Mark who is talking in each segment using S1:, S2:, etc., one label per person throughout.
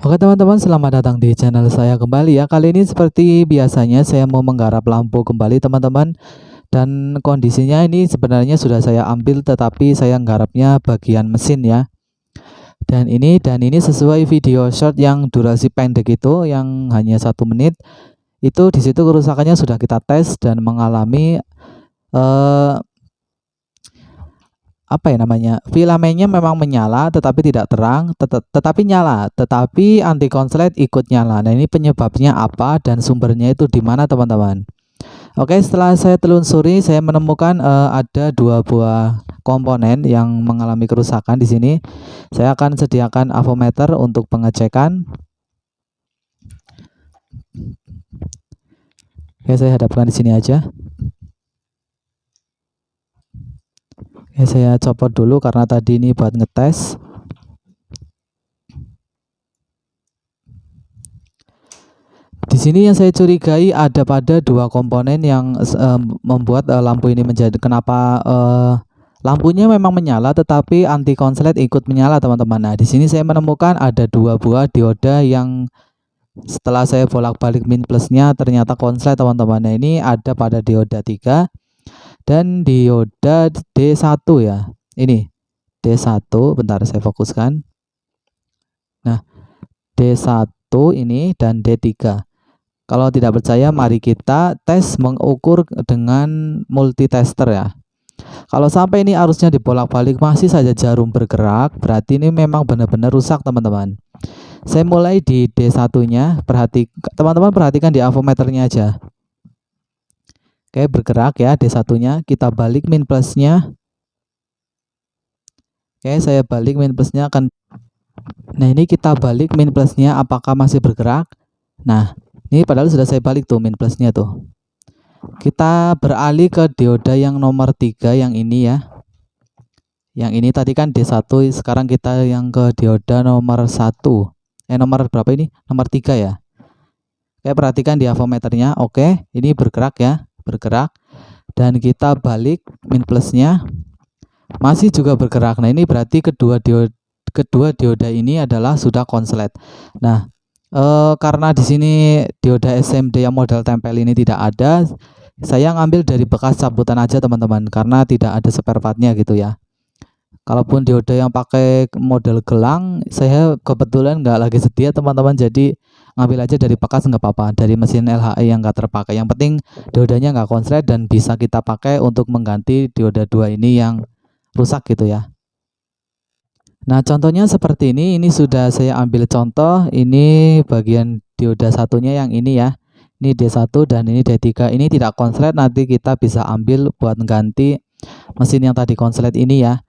S1: Oke teman-teman, selamat datang di channel saya kembali ya. Kali ini seperti biasanya saya mau menggarap lampu kembali teman-teman. Dan kondisinya ini sebenarnya sudah saya ambil, tetapi saya nggarapnya bagian mesin ya. Dan ini sesuai video short yang durasi pendek itu, yang hanya 1 menit. Itu di situ kerusakannya sudah kita tes dan mengalami apa ya namanya, filamennya memang menyala tetapi tidak terang, tetapi nyala, tetapi anti konslet ikut nyala. Nah, ini penyebabnya apa dan sumbernya itu di mana teman-teman? Oke, setelah saya telusuri, saya menemukan ada 2 buah komponen yang mengalami kerusakan di sini. Saya akan sediakan avometer untuk pengecekan. Oke, saya hadapkan di sini aja. Oke, saya copot dulu karena tadi ini buat ngetes. Di sini yang saya curigai ada pada 2 komponen yang membuat lampu ini menjadi kenapa lampunya memang menyala tetapi anti konslet ikut menyala teman-teman. Nah, di sini saya menemukan ada 2 buah dioda yang setelah saya bolak-balik min plusnya ternyata konslet teman-teman. Nah, ini ada pada dioda 3 dan dioda D1 ya. Ini D1, bentar saya fokuskan. Nah, D1 ini dan D3. Kalau tidak percaya, mari kita tes mengukur dengan multitester ya. Kalau sampai ini arusnya dibolak-balik masih saja jarum bergerak, berarti ini memang benar-benar rusak teman-teman. Saya mulai di D1-nya, teman-teman perhatikan di avometernya aja. Oke, bergerak ya D1-nya, kita balik min plusnya. Oke, saya balik min plusnya akan. Nah, ini kita balik min plusnya, apakah masih bergerak? Nah, ini padahal sudah saya balik tuh min plusnya tuh. Kita beralih ke dioda yang nomor 3 yang ini ya. Yang ini tadi kan D1, sekarang kita yang ke dioda nomor 1. Nomor berapa ini? Nomor 3 ya. Oke, perhatikan di avometernya. Oke, ini bergerak ya, bergerak. Dan kita balik min plusnya. Masih juga bergerak. Nah, ini berarti kedua dioda ini adalah sudah konslet. Nah, karena di sini dioda SMD yang model tempel ini tidak ada, saya ngambil dari bekas cabutan aja teman-teman, karena tidak ada spare partnya gitu ya. Kalaupun dioda yang pakai model gelang, saya kebetulan nggak lagi sedia teman-teman, jadi ngambil aja dari bekas nggak apa-apa, dari mesin LHE yang nggak terpakai. Yang penting diodanya nggak konslet dan bisa kita pakai untuk mengganti dioda 2 ini yang rusak gitu ya. Nah, contohnya seperti ini sudah saya ambil contoh. Ini bagian dioda satunya yang ini ya. Ini D1 dan ini D3. Ini tidak konslet, nanti kita bisa ambil buat ganti mesin yang tadi konslet ini ya.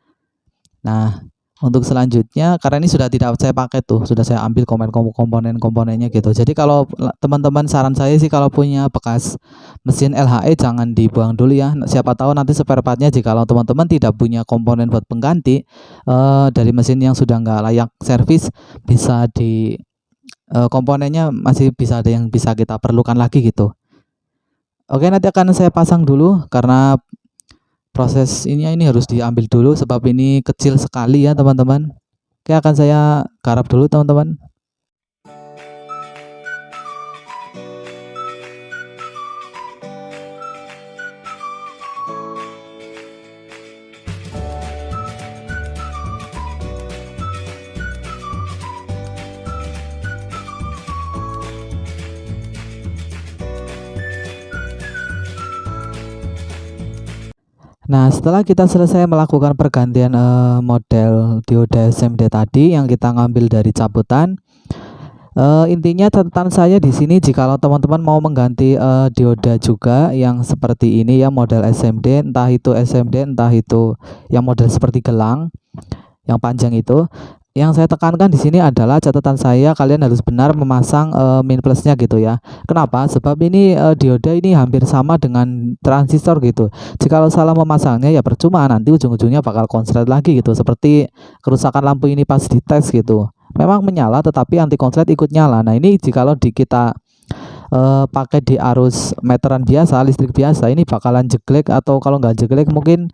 S1: Nah, untuk selanjutnya, karena ini sudah tidak saya pakai tuh, sudah saya ambil komponen-komponennya gitu. Jadi kalau teman-teman, saran saya sih kalau punya bekas mesin LHE jangan dibuang dulu ya. Siapa tahu nanti spare partnya jikalau teman-teman tidak punya komponen buat pengganti dari mesin yang sudah nggak layak servis, bisa di komponennya masih bisa ada yang bisa kita perlukan lagi gitu. Oke, nanti akan saya pasang dulu karena proses ini harus diambil dulu sebab ini kecil sekali ya teman-teman. Oke, akan saya garap dulu teman-teman. Nah, setelah kita selesai melakukan pergantian model dioda SMD tadi yang kita ngambil dari cabutan, intinya catatan saya di sini, jikalau teman-teman mau mengganti dioda juga yang seperti ini ya, model SMD, entah itu SMD entah itu yang model seperti gelang yang panjang itu, yang saya tekankan di sini adalah catatan saya, kalian harus benar memasang min plusnya gitu ya. Kenapa? Sebab ini dioda ini hampir sama dengan transistor gitu. Jikalau salah memasangnya ya percuma, nanti ujung-ujungnya bakal konslet lagi gitu. Seperti kerusakan lampu ini pas dites gitu. Memang menyala tetapi anti konslet ikut nyala. Nah, ini jikalau kita pakai di arus meteran biasa, listrik biasa, ini bakalan jeglek, atau kalau nggak jeglek mungkin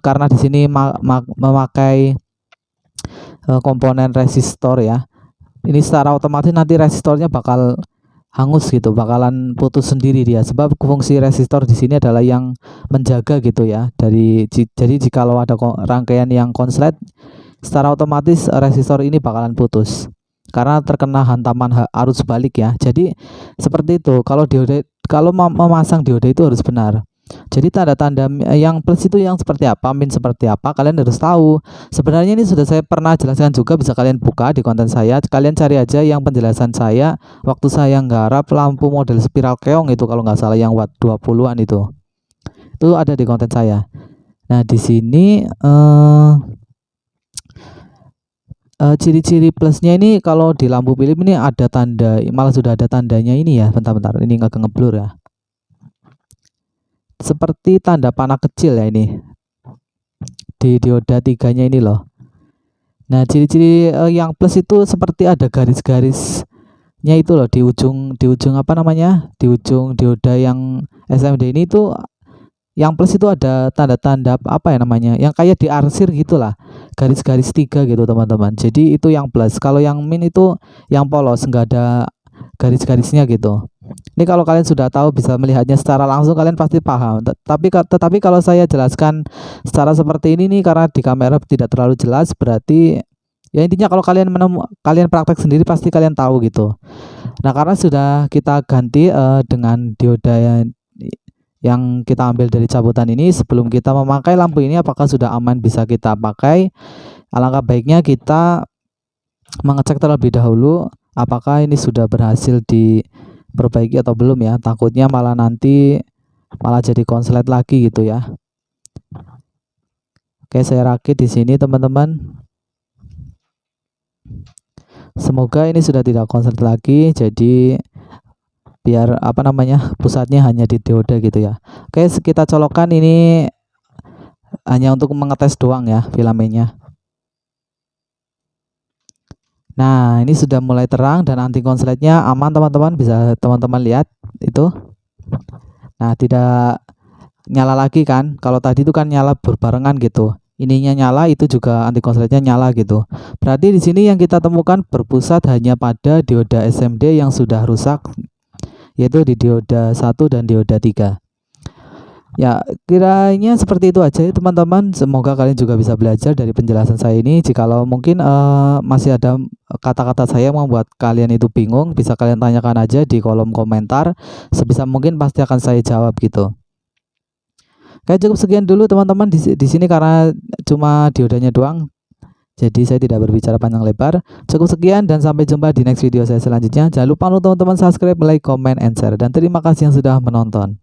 S1: karena di sini memakai komponen resistor ya, ini secara otomatis nanti resistornya bakal hangus gitu, bakalan putus sendiri dia. Sebab fungsi resistor di sini adalah yang menjaga gitu ya. Jadi jikalau ada rangkaian yang konslet, secara otomatis resistor ini bakalan putus karena terkena hantaman arus balik ya. Jadi seperti itu. Kalau memasang dioda itu harus benar. Jadi tanda-tanda yang plus itu yang seperti apa, min seperti apa, kalian harus tahu. Sebenarnya ini sudah saya pernah jelaskan juga, bisa kalian buka di konten saya. Kalian cari aja yang penjelasan saya waktu saya nggarap lampu model spiral keong itu, kalau nggak salah yang watt 20-an itu. Itu ada di konten saya. Nah, di sini ciri-ciri plusnya ini kalau di lampu Philips ini ada tanda, malah sudah ada tandanya ini ya. Bentar-bentar, ini nggak ngeblur ya. Seperti tanda panah kecil ya ini di dioda 3-nya ini loh. Nah, ciri-ciri yang plus itu seperti ada garis-garisnya itu loh di ujung apa namanya, di ujung dioda yang SMD ini tuh. Yang plus itu ada tanda-tanda apa ya namanya, yang kayak diarsir gitulah, garis-garis 3 gitu teman-teman. Jadi itu yang plus. Kalau yang min itu yang polos, nggak ada garis-garisnya gitu. Ini kalau kalian sudah tahu, bisa melihatnya secara langsung, kalian pasti paham. Tetapi kalau saya jelaskan secara seperti ini nih, karena di kamera tidak terlalu jelas, berarti ya intinya kalau kalian praktek sendiri pasti kalian tahu gitu. Nah, karena sudah kita ganti dengan dioda yang kita ambil dari cabutan ini, sebelum kita memakai lampu ini apakah sudah aman bisa kita pakai, alangkah baiknya kita mengecek terlebih dahulu apakah ini sudah berhasil diperbaiki atau belum ya. Takutnya malah nanti jadi konslet lagi gitu ya. Oke, saya rakit di sini teman-teman. Semoga ini sudah tidak konslet lagi, jadi biar apa namanya, pusatnya hanya di dioda gitu ya. Oke, kita colokkan, ini hanya untuk mengetes doang ya filamennya. Nah, ini sudah mulai terang dan anti konsletnya aman teman-teman, bisa teman-teman lihat itu. Nah, tidak nyala lagi kan, kalau tadi itu kan nyala berbarengan gitu, ininya nyala, itu juga anti konsletnya nyala gitu. Berarti di sini yang kita temukan berpusat hanya pada dioda SMD yang sudah rusak, yaitu di dioda 1 dan dioda 3. Ya, kiranya seperti itu aja ya teman-teman. Semoga kalian juga bisa belajar dari penjelasan saya ini. Jikalau mungkin masih ada kata-kata saya yang membuat kalian itu bingung, bisa kalian tanyakan aja di kolom komentar. Sebisa mungkin pasti akan saya jawab gitu. Oke, cukup sekian dulu teman-teman di sini karena cuma diodanya doang. Jadi saya tidak berbicara panjang lebar. Cukup sekian dan sampai jumpa di next video saya selanjutnya. Jangan lupa untuk teman-teman subscribe, like, comment, and share. Dan terima kasih yang sudah menonton.